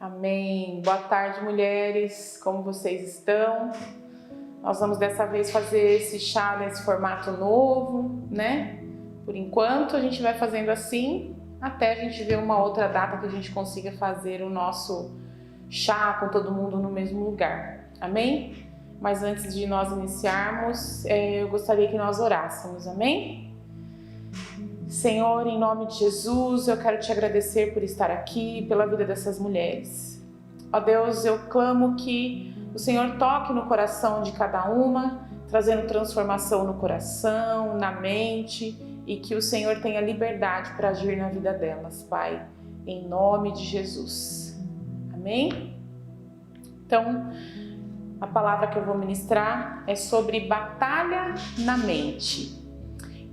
Amém. Boa tarde, mulheres. Como vocês estão? Nós vamos dessa vez fazer esse chá nesse formato novo, né? Por enquanto a gente vai fazendo assim, até a gente ver uma outra data que a gente consiga fazer o nosso chá com todo mundo no mesmo lugar. Amém? Mas antes de nós iniciarmos, eu gostaria que nós orássemos. Amém? Senhor, em nome de Jesus, eu quero te agradecer por estar aqui, pela vida dessas mulheres. Ó Deus, eu clamo que o Senhor toque no coração de cada uma, trazendo transformação no coração, na mente, e que o Senhor tenha liberdade para agir na vida delas, Pai, em nome de Jesus. Amém? Então, a palavra que eu vou ministrar é sobre batalha na mente.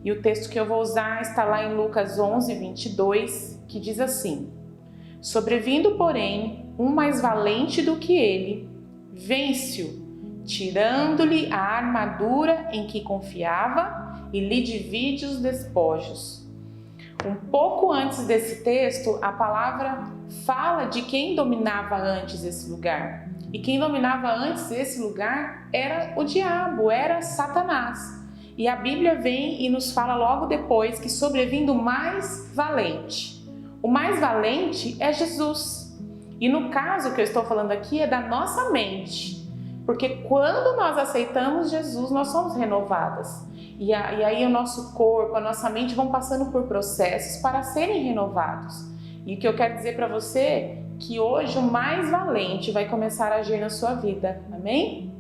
E o texto que eu vou usar está lá em Lucas 11, 22, que diz assim: Sobrevindo, porém, um mais valente do que ele, vence-o, tirando-lhe a armadura em que confiava e lhe divide os despojos. Um pouco antes desse texto, a palavra fala de quem dominava antes esse lugar. E quem dominava antes esse lugar era o diabo, era Satanás. E a Bíblia vem e nos fala logo depois que sobrevindo o mais valente. O mais valente é Jesus. E no caso que eu estou falando aqui é da nossa mente. Porque quando nós aceitamos Jesus, nós somos renovadas. E aí o nosso corpo, a nossa mente vão passando por processos para serem renovados. E o que eu quero dizer para você é que hoje o mais valente vai começar a agir na sua vida. Amém?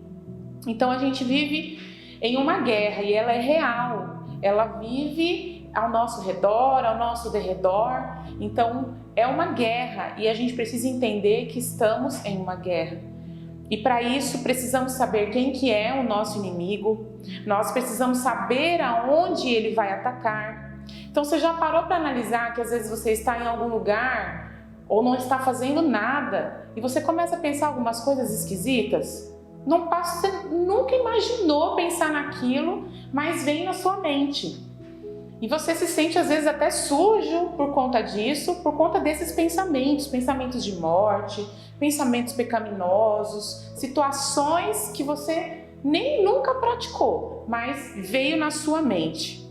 Então a gente vive em uma guerra e ela é real. Ela vive ao nosso redor, ao nosso derredor. Então é uma guerra e a gente precisa entender que estamos em uma guerra. E para isso precisamos saber quem que é o nosso inimigo. Nós precisamos saber aonde ele vai atacar. Então você já parou para analisar que às vezes você está em algum lugar ou não está fazendo nada e você começa a pensar algumas coisas esquisitas? Não passa, você nunca imaginou pensar naquilo, mas vem na sua mente. E você se sente às vezes até sujo por conta disso, por conta desses pensamentos, pensamentos de morte, pensamentos pecaminosos, situações que você nem nunca praticou, mas veio na sua mente.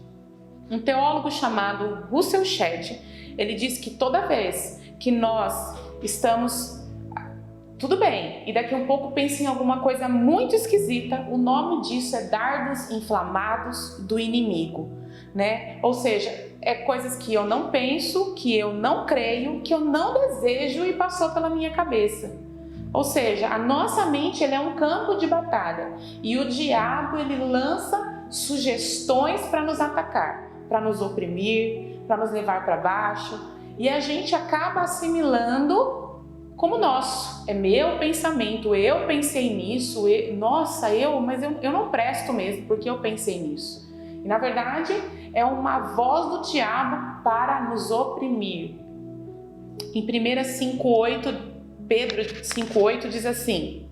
Um teólogo chamado Russell Shedd, ele diz que toda vez que nós estamos tudo bem, e daqui a um pouco pense em alguma coisa muito esquisita, o nome disso é dardos inflamados do inimigo, né? Ou seja, é coisas que eu não penso, que eu não creio, que eu não desejo e passou pela minha cabeça. Ou seja, a nossa mente ele é um campo de batalha e o diabo ele lança sugestões para nos atacar, para nos oprimir, para nos levar para baixo e a gente acaba assimilando como nosso, é meu pensamento, eu pensei nisso, mas eu não presto mesmo porque eu pensei nisso. E na verdade é uma voz do diabo para nos oprimir. Em 1 5:8, Pedro 5:8 diz assim: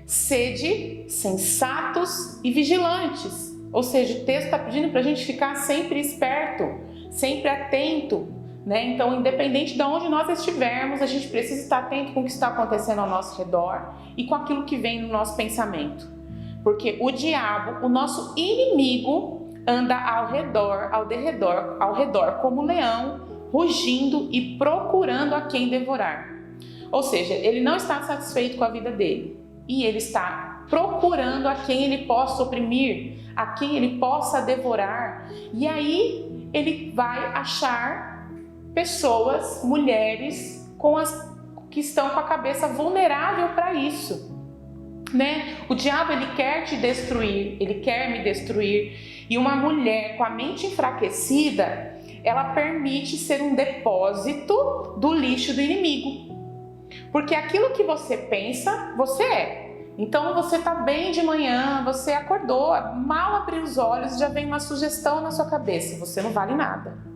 Sede sensatos e vigilantes. Ou seja, o texto está pedindo para a gente ficar sempre esperto, sempre atento. Então, independente de onde nós estivermos, a gente precisa estar atento com o que está acontecendo ao nosso redor e com aquilo que vem no nosso pensamento. Porque o diabo, o nosso inimigo, anda ao redor como um leão, rugindo e procurando a quem devorar. Ou seja, ele não está satisfeito com a vida dele e ele está procurando a quem ele possa oprimir, a quem ele possa devorar. E aí ele vai achar pessoas, mulheres, que estão com a cabeça vulnerável para isso, né? O diabo ele quer te destruir, ele quer me destruir. E uma mulher com a mente enfraquecida, ela permite ser um depósito do lixo do inimigo. Porque aquilo que você pensa, você é. Então você está bem de manhã, você acordou, mal abriu os olhos, já vem uma sugestão na sua cabeça, você não vale nada.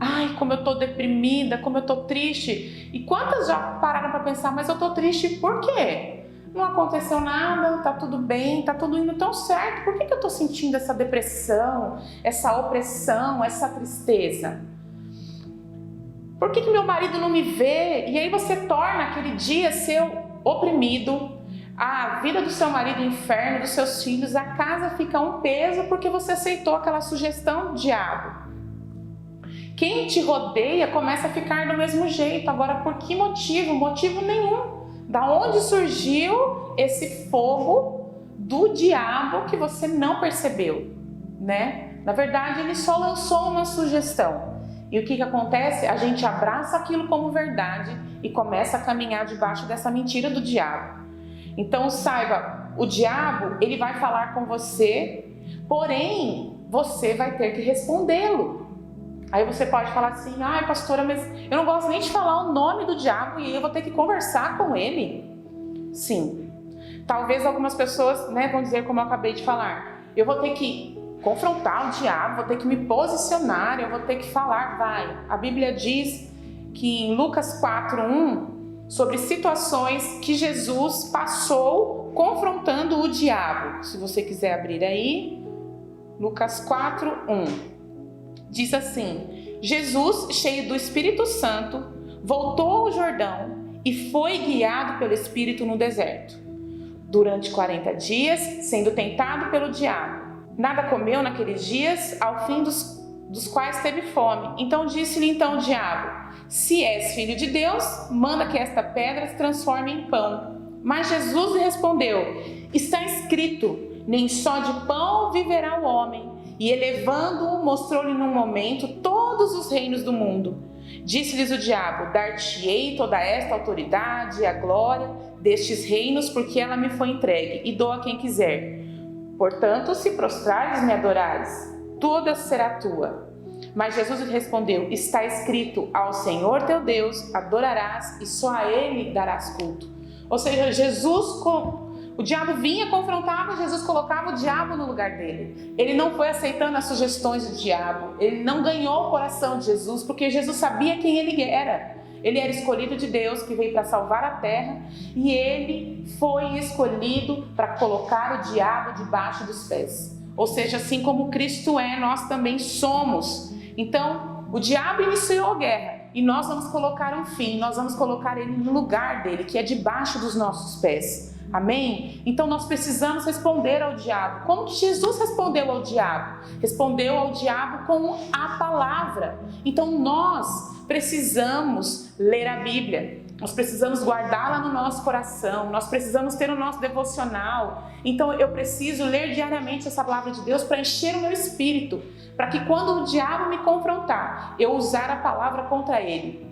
Ai, como eu tô deprimida, como eu tô triste. E quantas já pararam para pensar, mas eu tô triste por quê? Não aconteceu nada, tá tudo bem, tá tudo indo tão certo. Por que eu tô sentindo essa depressão, essa opressão, essa tristeza? Por que meu marido não me vê? E aí você torna aquele dia seu oprimido, a vida do seu marido, o inferno, dos seus filhos, a casa fica um peso porque você aceitou aquela sugestão do diabo. Quem te rodeia começa a ficar do mesmo jeito. Agora, por que motivo? Motivo nenhum. Da onde surgiu esse fogo do diabo que você não percebeu, né? Na verdade, ele só lançou uma sugestão. E o que acontece? A gente abraça aquilo como verdade e começa a caminhar debaixo dessa mentira do diabo. Então saiba, o diabo, ele vai falar com você, porém, você vai ter que respondê-lo. Aí você pode falar assim, ai pastora, mas eu não gosto nem de falar o nome do diabo e eu vou ter que conversar com ele. Sim, talvez algumas pessoas, né, vão dizer como eu acabei de falar, eu vou ter que confrontar o diabo, vou ter que me posicionar, eu vou ter que falar, vai. A Bíblia diz que em Lucas 4:1, sobre situações que Jesus passou confrontando o diabo. Se você quiser abrir aí, Lucas 4:1. Diz assim: Jesus, cheio do Espírito Santo, voltou ao Jordão e foi guiado pelo Espírito no deserto, durante 40 dias, sendo tentado pelo diabo. Nada comeu naqueles dias, ao fim dos quais teve fome. Então disse-lhe o diabo: se és filho de Deus, manda que esta pedra se transforme em pão. Mas Jesus lhe respondeu: está escrito, nem só de pão viverá o homem. E elevando-o, mostrou-lhe num momento todos os reinos do mundo. Disse-lhes o diabo: dar-te-ei toda esta autoridade e a glória destes reinos, porque ela me foi entregue, e dou a quem quiser. Portanto, se prostrares e me adorares, toda será tua. Mas Jesus lhe respondeu: está escrito, ao Senhor teu Deus adorarás e só a Ele darás culto. Ou seja, o diabo vinha, confrontava, Jesus colocava o diabo no lugar dele. Ele não foi aceitando as sugestões do diabo, ele não ganhou o coração de Jesus, porque Jesus sabia quem ele era. Ele era escolhido de Deus, que veio para salvar a terra, e ele foi escolhido para colocar o diabo debaixo dos pés. Ou seja, assim como Cristo é, nós também somos. Então, o diabo iniciou a guerra, e nós vamos colocar um fim, nós vamos colocar ele no lugar dele, que é debaixo dos nossos pés. Amém? Então nós precisamos responder ao diabo. Como que Jesus respondeu ao diabo? Respondeu ao diabo com a palavra. Então nós precisamos ler a Bíblia. Nós precisamos guardá-la no nosso coração. Nós precisamos ter o nosso devocional. Então eu preciso ler diariamente essa palavra de Deus para encher o meu espírito, para que quando o diabo me confrontar, eu usar a palavra contra ele.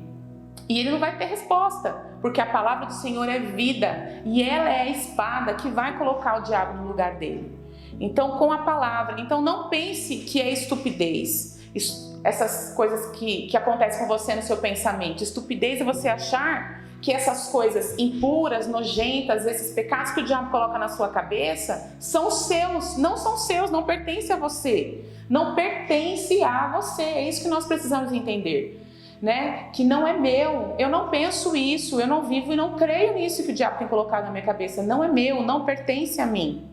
E ele não vai ter resposta, porque a palavra do Senhor é vida e ela é a espada que vai colocar o diabo no lugar dele. Então, com a palavra, então não pense que é estupidez, essas coisas que acontecem com você no seu pensamento. Estupidez é você achar que essas coisas impuras, nojentas, esses pecados que o diabo coloca na sua cabeça são seus, não são seus, não pertencem a você, não pertence a você. É isso que nós precisamos entender. Né? Que não é meu, eu não penso isso, eu não vivo e não creio nisso que o diabo tem colocado na minha cabeça, não é meu, não pertence a mim.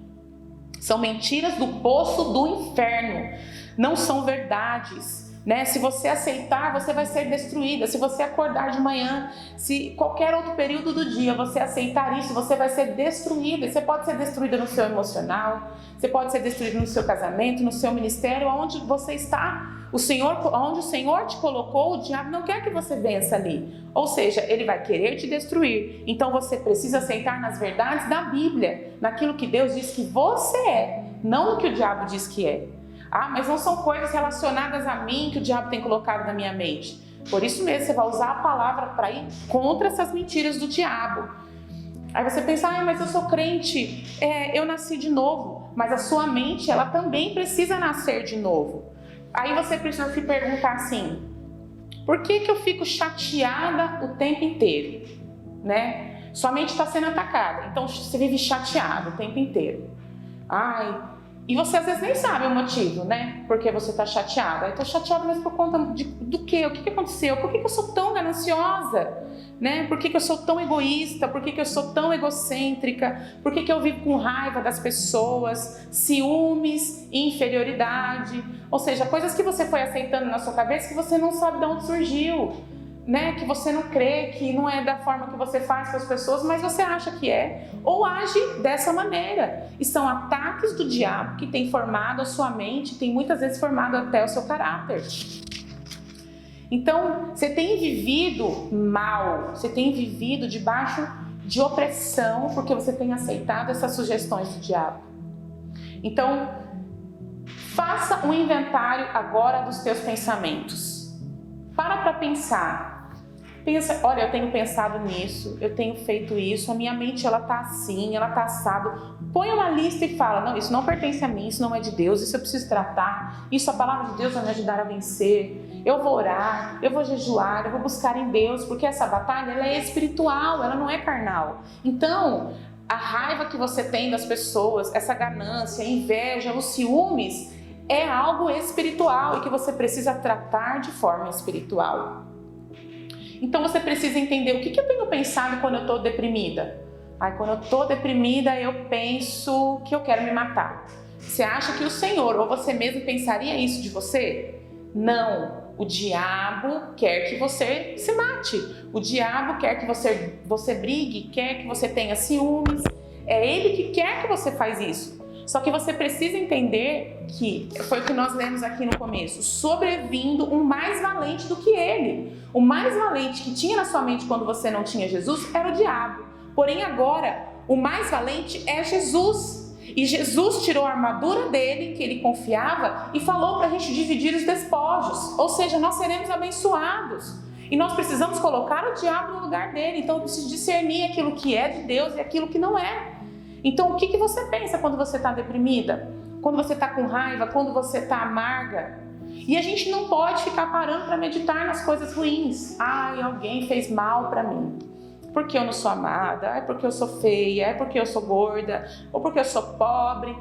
São mentiras do poço do inferno, não são verdades. Né? Se você aceitar, você vai ser destruída. Se você acordar de manhã, se qualquer outro período do dia você aceitar isso, você vai ser destruída. Você pode ser destruída no seu emocional, você pode ser destruída no seu casamento, no seu ministério, onde você está. Onde o Senhor te colocou, o diabo não quer que você vença ali. Ou seja, ele vai querer te destruir. Então você precisa aceitar nas verdades da Bíblia, naquilo que Deus diz que você é, não no que o diabo diz que é. Ah, mas não são coisas relacionadas a mim que o diabo tem colocado na minha mente. Por isso mesmo, você vai usar a palavra para ir contra essas mentiras do diabo. Aí você pensa, mas eu sou crente, eu nasci de novo. Mas a sua mente, ela também precisa nascer de novo. Aí você precisa se perguntar assim, por que eu fico chateada o tempo inteiro? Né? Sua mente está sendo atacada, então você vive chateado o tempo inteiro. E você às vezes nem sabe o motivo, né? Porque você está chateada. Eu estou chateada, mas por conta do quê? O que aconteceu? Por que eu sou tão gananciosa? Né? Por que eu sou tão egoísta? Por que eu sou tão egocêntrica? Por que eu vivo com raiva das pessoas? Ciúmes, inferioridade. Ou seja, coisas que você foi aceitando na sua cabeça que você não sabe de onde surgiu. né, que você não crê, que não é da forma que você faz com as pessoas, mas você acha que é, ou age dessa maneira. E são ataques do diabo que tem formado a sua mente, tem muitas vezes formado até o seu caráter. Então, você tem vivido mal, você tem vivido debaixo de opressão, porque você tem aceitado essas sugestões do diabo. Então, faça um inventário agora dos teus pensamentos. Para pensar. Pensa, olha, eu tenho pensado nisso, eu tenho feito isso, a minha mente ela tá assim, ela tá assado. Põe uma lista e fala, não, isso não pertence a mim, isso não é de Deus, isso eu preciso tratar, isso a palavra de Deus vai me ajudar a vencer. Eu vou orar, eu vou jejuar, eu vou buscar em Deus, porque essa batalha ela é espiritual, ela não é carnal. Então, a raiva que você tem das pessoas, essa ganância, a inveja, os ciúmes, é algo espiritual e que você precisa tratar de forma espiritual. Então você precisa entender o que eu tenho pensado quando eu estou deprimida. Quando eu estou deprimida, eu penso que eu quero me matar. Você acha que o Senhor ou você mesmo pensaria isso de você? Não. O diabo quer que você se mate. O diabo quer que você brigue, quer que você tenha ciúmes. É ele que quer que você faz isso. Só que você precisa entender que, foi o que nós lemos aqui no começo, sobrevindo um mais valente do que ele. O mais valente que tinha na sua mente quando você não tinha Jesus era o diabo. Porém agora, o mais valente é Jesus. E Jesus tirou a armadura dele, que ele confiava, e falou para a gente dividir os despojos. Ou seja, nós seremos abençoados. E nós precisamos colocar o diabo no lugar dele. Então eu preciso discernir aquilo que é de Deus e aquilo que não é. Então, o que você pensa quando você está deprimida? Quando você está com raiva? Quando você está amarga? E a gente não pode ficar parando para meditar nas coisas ruins. Alguém fez mal para mim. Porque eu não sou amada, é porque eu sou feia, é porque eu sou gorda, ou porque eu sou pobre.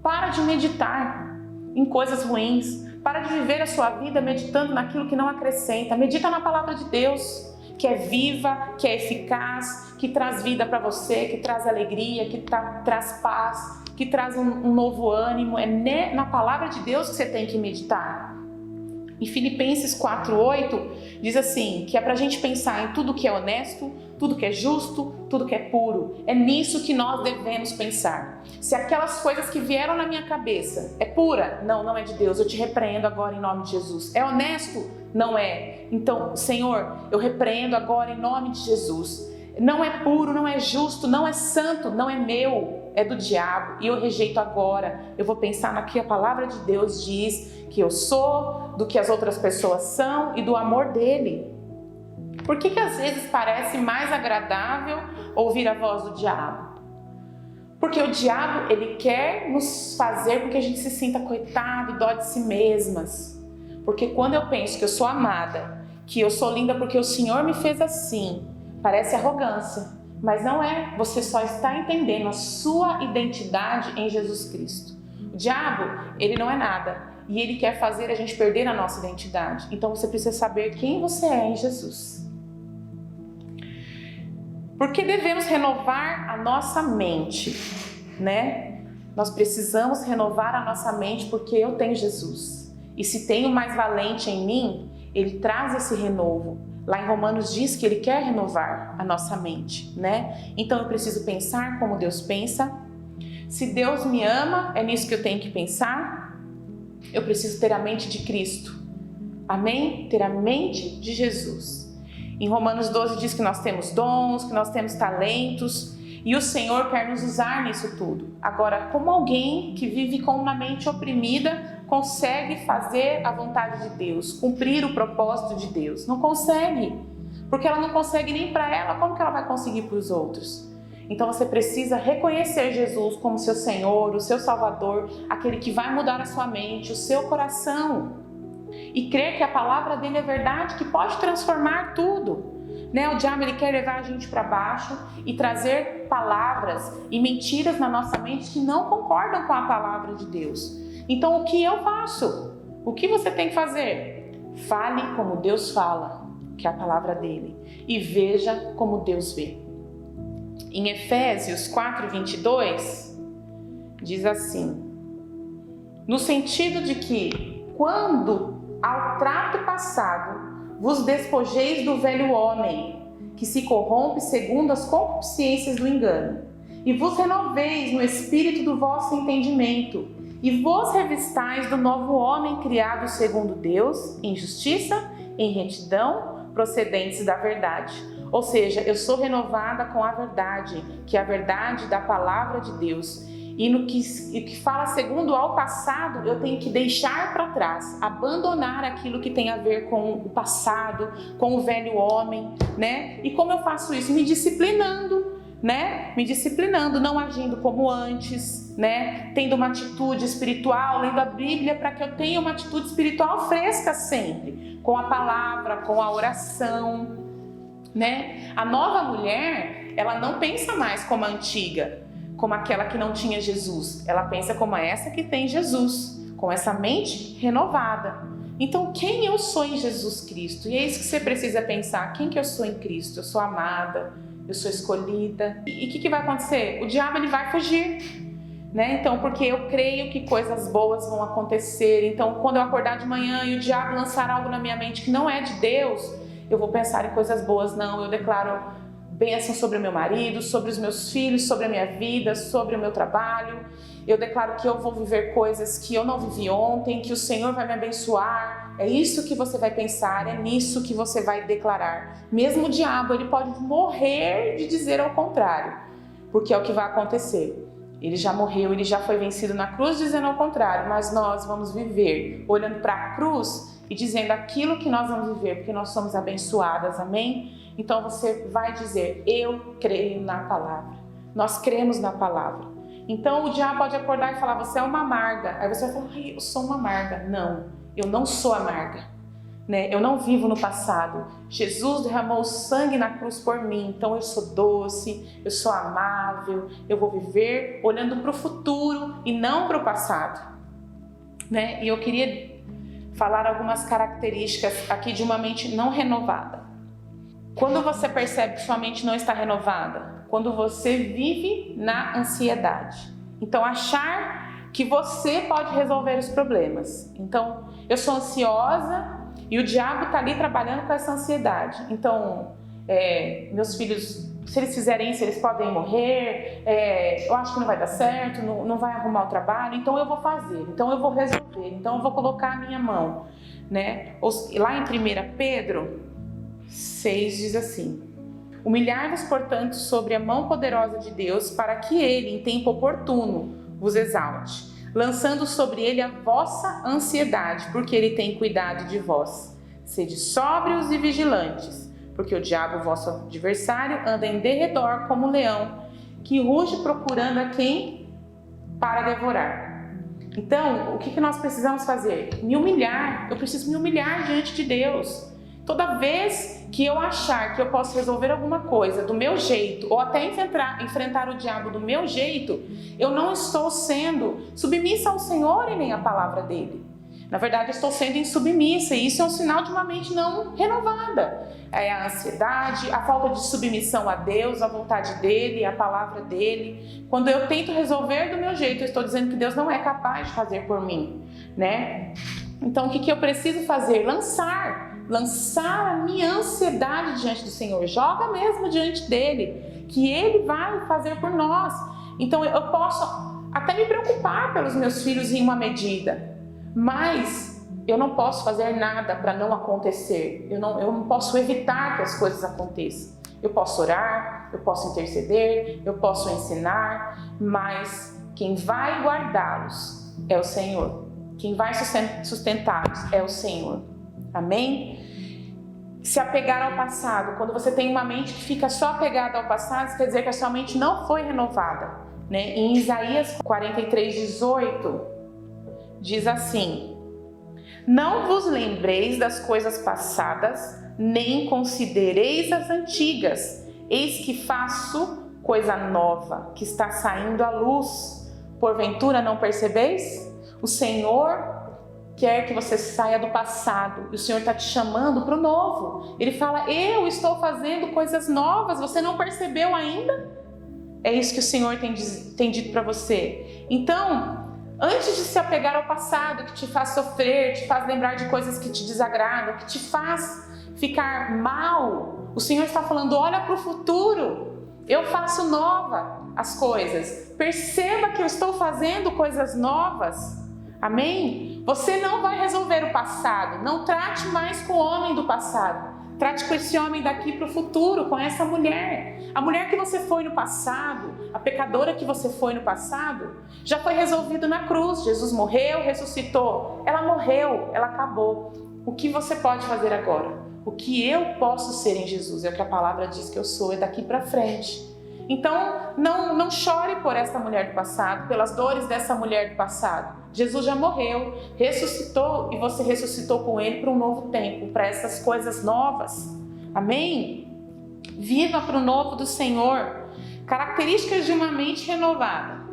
Para de meditar em coisas ruins. Para de viver a sua vida meditando naquilo que não acrescenta. Medita na palavra de Deus, que é viva, que é eficaz, que traz vida para você, que traz alegria, que traz paz, que traz um novo ânimo. É na palavra de Deus que você tem que meditar. Em Filipenses 4:8 diz assim, que é para a gente pensar em tudo que é honesto, tudo que é justo, tudo que é puro. É nisso que nós devemos pensar. Se aquelas coisas que vieram na minha cabeça é pura, não é de Deus, eu te repreendo agora em nome de Jesus. É honesto? Não é. Então, Senhor, eu repreendo agora em nome de Jesus. Não é puro, não é justo, não é santo, não é meu, é do diabo. E eu rejeito agora. Eu vou pensar no que a palavra de Deus diz, que eu sou, do que as outras pessoas são e do amor dele. Por que às vezes parece mais agradável ouvir a voz do diabo? Porque o diabo, ele quer nos fazer com que a gente se sinta coitado, dó de si mesmas. Porque quando eu penso que eu sou amada, que eu sou linda porque o Senhor me fez assim, parece arrogância, mas não é. Você só está entendendo a sua identidade em Jesus Cristo. O diabo, ele não é nada e ele quer fazer a gente perder a nossa identidade. Então você precisa saber quem você é em Jesus. Porque devemos renovar a nossa mente, né? Nós precisamos renovar a nossa mente porque eu tenho Jesus. E se tem o mais valente em mim, ele traz esse renovo. Lá em Romanos diz que ele quer renovar a nossa mente, né? Então eu preciso pensar como Deus pensa. Se Deus me ama, é nisso que eu tenho que pensar. Eu preciso ter a mente de Cristo. Amém? Ter a mente de Jesus. Em Romanos 12 diz que nós temos dons, que nós temos talentos e o Senhor quer nos usar nisso tudo. Agora, como alguém que vive com uma mente oprimida consegue fazer a vontade de Deus, cumprir o propósito de Deus? Não consegue, porque ela não consegue nem para ela, como que ela vai conseguir para os outros? Então você precisa reconhecer Jesus como seu Senhor, o seu Salvador, aquele que vai mudar a sua mente, o seu coração. E crer que a palavra dele é verdade, que pode transformar tudo. Né? O diabo ele quer levar a gente para baixo e trazer palavras e mentiras na nossa mente que não concordam com a palavra de Deus. Então o que eu faço? O que você tem que fazer? Fale como Deus fala, que é a palavra dele, e veja como Deus vê. Em Efésios 4:22 diz assim, no sentido de que quando ao trato passado vos despojeis do velho homem, que se corrompe segundo as concupiscências do engano, e vos renoveis no espírito do vosso entendimento, e vos revistais do novo homem criado segundo Deus, em justiça, em retidão, procedentes da verdade. Ou seja, eu sou renovada com a verdade, que é a verdade da palavra de Deus. E no que fala segundo ao passado, eu tenho que deixar para trás, abandonar aquilo que tem a ver com o passado, com o velho homem, né? E como eu faço isso? Me disciplinando, né? Me disciplinando, não agindo como antes, né? Tendo uma atitude espiritual, lendo a Bíblia, para que eu tenha uma atitude espiritual fresca sempre, com a palavra, com a oração, né? A nova mulher, ela não pensa mais como a antiga, como aquela que não tinha Jesus. Ela pensa como essa que tem Jesus, com essa mente renovada. Então, quem eu sou em Jesus Cristo? E é isso que você precisa pensar. Quem que eu sou em Cristo? Eu sou amada, eu sou escolhida. E o que vai acontecer? O diabo ele vai fugir, né? Então, porque eu creio que coisas boas vão acontecer. Então, quando eu acordar de manhã e o diabo lançar algo na minha mente que não é de Deus, eu vou pensar em coisas boas. Não, eu declaro bênção sobre o meu marido, sobre os meus filhos, sobre a minha vida, sobre o meu trabalho. Eu declaro que eu vou viver coisas que eu não vivi ontem, que o Senhor vai me abençoar. É isso que você vai pensar, é nisso que você vai declarar. Mesmo o diabo, ele pode morrer de dizer ao contrário, porque é o que vai acontecer. Ele já morreu, ele já foi vencido na cruz dizendo ao contrário, mas nós vamos viver olhando para a cruz e dizendo aquilo que nós vamos viver, porque nós somos abençoadas, amém? Então você vai dizer, eu creio na palavra. Nós cremos na palavra. Então o diabo pode acordar e falar, você é uma amarga. Aí você vai falar, ai, eu sou uma amarga. Não, eu não sou amarga, né? Eu não vivo no passado. Jesus derramou sangue na cruz por mim. Então eu sou doce, eu sou amável. Eu vou viver olhando para o futuro e não para o passado, né? E eu queria falar algumas características aqui de uma mente não renovada. Quando você percebe que sua mente não está renovada? Quando você vive na ansiedade. Então, achar que você pode resolver os problemas. Então, eu sou ansiosa e o diabo está ali trabalhando com essa ansiedade. Então, meus filhos, se eles fizerem isso, eles podem morrer, eu acho que não vai dar certo, não vai arrumar o trabalho, então eu vou fazer, então eu vou resolver, então eu vou colocar a minha mão, né? Lá em 1 Pedro 6 diz assim, humilhai-vos, portanto, sobre a mão poderosa de Deus, para que ele, em tempo oportuno, vos exalte, lançando sobre ele a vossa ansiedade, porque ele tem cuidado de vós. Sede sóbrios e vigilantes, porque o diabo, vosso adversário, anda em derredor como um leão, que ruge procurando a quem para devorar. Então, o que nós precisamos fazer? Me humilhar. Eu preciso me humilhar diante de Deus. Toda vez que eu achar que eu posso resolver alguma coisa do meu jeito, ou até enfrentar o diabo do meu jeito, eu não estou sendo submissa ao Senhor e nem à palavra dele. Na verdade, eu estou sendo insubmissa, e isso é um sinal de uma mente não renovada. É a ansiedade, a falta de submissão a Deus, à vontade dele, à palavra dele. Quando eu tento resolver do meu jeito, eu estou dizendo que Deus não é capaz de fazer por mim, né? Então, o que eu preciso fazer? Lançar a minha ansiedade diante do Senhor. Joga mesmo diante dele, que ele vai fazer por nós. Então, eu posso até me preocupar pelos meus filhos em uma medida, mas eu não posso fazer nada para não acontecer. Eu não posso evitar que as coisas aconteçam. Eu posso orar, eu posso interceder, eu posso ensinar, mas quem vai guardá-los é o Senhor. Quem vai sustentá-los é o Senhor. Amém? Se apegar ao passado. Quando você tem uma mente que fica só apegada ao passado, isso quer dizer que a sua mente não foi renovada, né? Em Isaías 43:18 diz assim, não vos lembreis das coisas passadas, nem considereis as antigas. Eis que faço coisa nova, que está saindo à luz. Porventura não percebeis? O Senhor quer que você saia do passado. E o Senhor está te chamando para o novo. Ele fala, eu estou fazendo coisas novas. Você não percebeu ainda? É isso que o Senhor tem dito para você. Então, antes de se apegar ao passado, que te faz sofrer, te faz lembrar de coisas que te desagradam, que te faz ficar mal. O Senhor está falando, olha para o futuro, eu faço nova as coisas. Perceba que eu estou fazendo coisas novas. Amém? Você não vai resolver o passado. Não trate mais com o homem do passado. Trate com esse homem daqui para o futuro, com essa mulher. A mulher que você foi no passado, a pecadora que você foi no passado, já foi resolvido na cruz. Jesus morreu, ressuscitou. Ela morreu, ela acabou. O que você pode fazer agora? O que eu posso ser em Jesus? É o que a palavra diz que eu sou, é daqui para frente. Então, não chore por essa mulher do passado, pelas dores dessa mulher do passado. Jesus já morreu, ressuscitou e você ressuscitou com ele para um novo tempo, para essas coisas novas. Amém? Viva para o novo do Senhor. Características de uma mente renovada,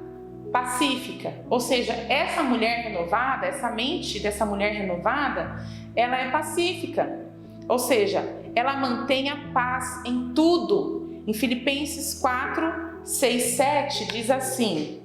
pacífica. Ou seja, essa mulher renovada, essa mente dessa mulher renovada, ela é pacífica. Ou seja, ela mantém a paz em tudo. Em Filipenses 4, 6, 7 diz assim,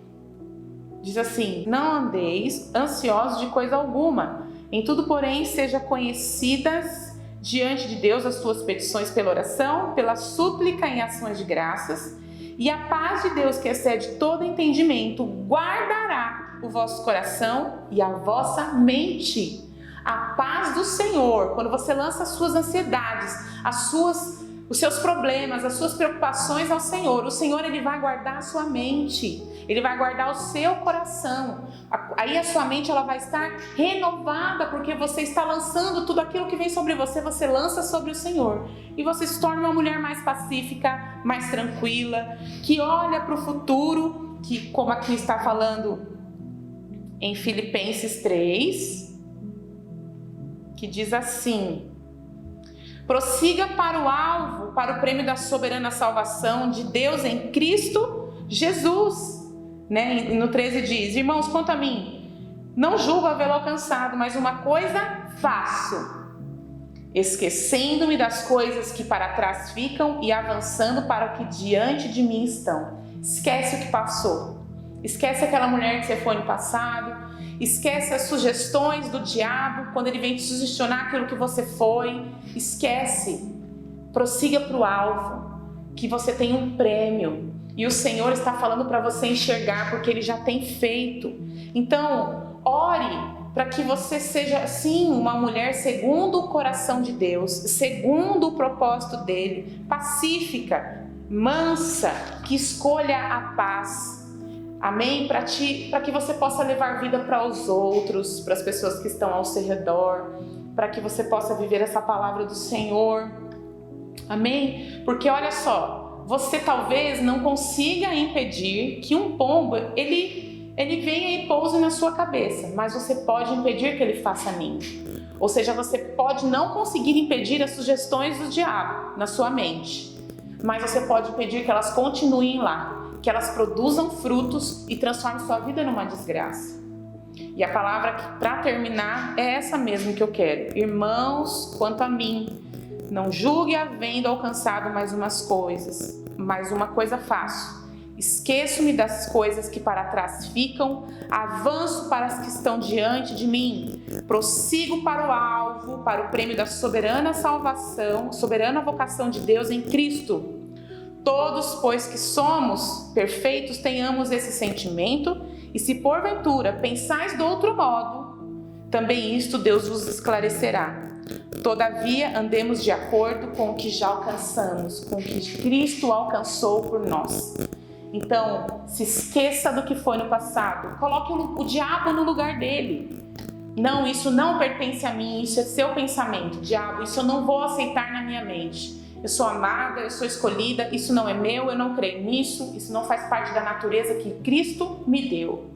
não andeis ansiosos de coisa alguma, em tudo porém seja conhecidas diante de Deus as tuas petições pela oração, pela súplica em ações de graças, e a paz de Deus que excede todo entendimento guardará o vosso coração e a vossa mente. A paz do Senhor, quando você lança as suas ansiedades, os seus problemas, as suas preocupações ao Senhor, o Senhor ele vai guardar a sua mente, ele vai guardar o seu coração. Aí a sua mente ela vai estar renovada, porque você está lançando tudo aquilo que vem sobre você, você lança sobre o Senhor. E você se torna uma mulher mais pacífica, mais tranquila, que olha para o futuro, que como aqui está falando em Filipenses 3, que diz assim: prossiga para o alvo, para o prêmio da soberana salvação de Deus em Cristo Jesus. E no 13 diz: irmãos, quanto a mim, não julgo havê-lo alcançado, mas uma coisa faço, esquecendo-me das coisas que para trás ficam e avançando para o que diante de mim estão. Esquece o que passou, esquece aquela mulher que você foi no passado, esquece as sugestões do diabo, quando ele vem te sugestionar aquilo que você foi. Esquece, prossiga para o alvo, que você tem um prêmio, e o Senhor está falando para você enxergar, porque Ele já tem feito. Então, ore para que você seja, sim, uma mulher segundo o coração de Deus, segundo o propósito dEle, pacífica, mansa, que escolha a paz. Amém? Para que você possa levar vida para os outros, para as pessoas que estão ao seu redor, para que você possa viver essa palavra do Senhor. Amém? Porque olha só, você talvez não consiga impedir que um pombo, ele venha e pouse na sua cabeça, mas você pode impedir que ele faça ninho. Ou seja, você pode não conseguir impedir as sugestões do diabo na sua mente, mas você pode impedir que elas continuem lá, que elas produzam frutos e transformem sua vida numa desgraça. E a palavra para terminar é essa mesmo que eu quero. Irmãos, quanto a mim, não julgue havendo alcançado mais uma coisa faço. Esqueço-me das coisas que para trás ficam, avanço para as que estão diante de mim, prossigo para o alvo, para o prêmio da soberana salvação, soberana vocação de Deus em Cristo. Todos, pois que somos perfeitos, tenhamos esse sentimento, e se porventura pensais de outro modo, também isto Deus vos esclarecerá. Todavia, andemos de acordo com o que já alcançamos, com o que Cristo alcançou por nós. Então, se esqueça do que foi no passado, coloque o diabo no lugar dele. Não, isso não pertence a mim, isso é seu pensamento. Diabo, isso eu não vou aceitar na minha mente. Eu sou amada, eu sou escolhida, isso não é meu, eu não creio nisso, isso não faz parte da natureza que Cristo me deu.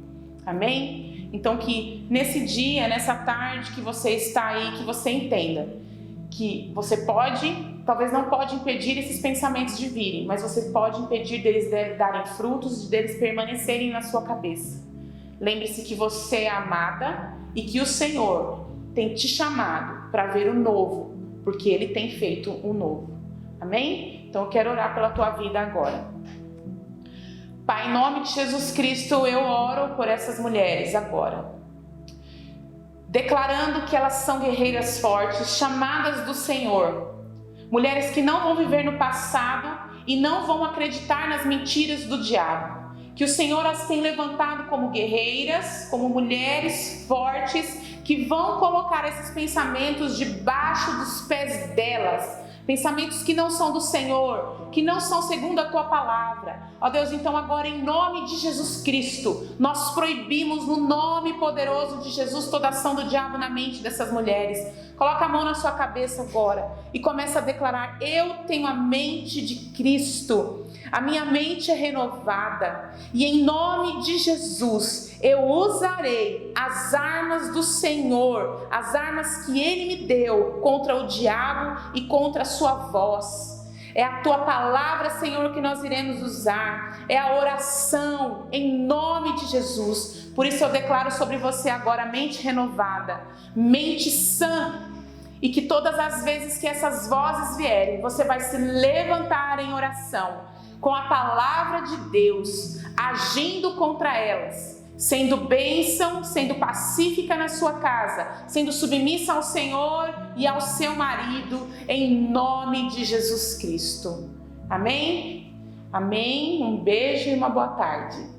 Amém? Então que nesse dia, nessa tarde que você está aí, que você entenda que você talvez não pode impedir esses pensamentos de virem, mas você pode impedir deles darem frutos, deles permanecerem na sua cabeça. Lembre-se que você é amada e que o Senhor tem te chamado para ver o novo, porque Ele tem feito o novo. Amém? Então eu quero orar pela tua vida agora. Pai, em nome de Jesus Cristo, eu oro por essas mulheres agora. declarando que elas são guerreiras fortes, chamadas do Senhor. Mulheres que não vão viver no passado e não vão acreditar nas mentiras do diabo. Que o Senhor as tem levantado como guerreiras, como mulheres fortes, que vão colocar esses pensamentos debaixo dos pés delas. Pensamentos que não são do Senhor, que não são segundo a Tua palavra. Ó Deus, então agora em nome de Jesus Cristo, nós proibimos no nome poderoso de Jesus toda ação do diabo na mente dessas mulheres. Coloca a mão na sua cabeça agora e começa a declarar: eu tenho a mente de Cristo, a minha mente é renovada e em nome de Jesus eu usarei as armas do Senhor, as armas que Ele me deu contra o diabo e contra a sua voz. É a Tua palavra, Senhor, que nós iremos usar. É a oração em nome de Jesus. Por isso eu declaro sobre você agora mente renovada, mente sã. E que todas as vezes que essas vozes vierem, você vai se levantar em oração, com a palavra de Deus, agindo contra elas, sendo bênção, sendo pacífica na sua casa, sendo submissa ao Senhor e ao seu marido, em nome de Jesus Cristo. Amém? Amém? Um beijo e uma boa tarde.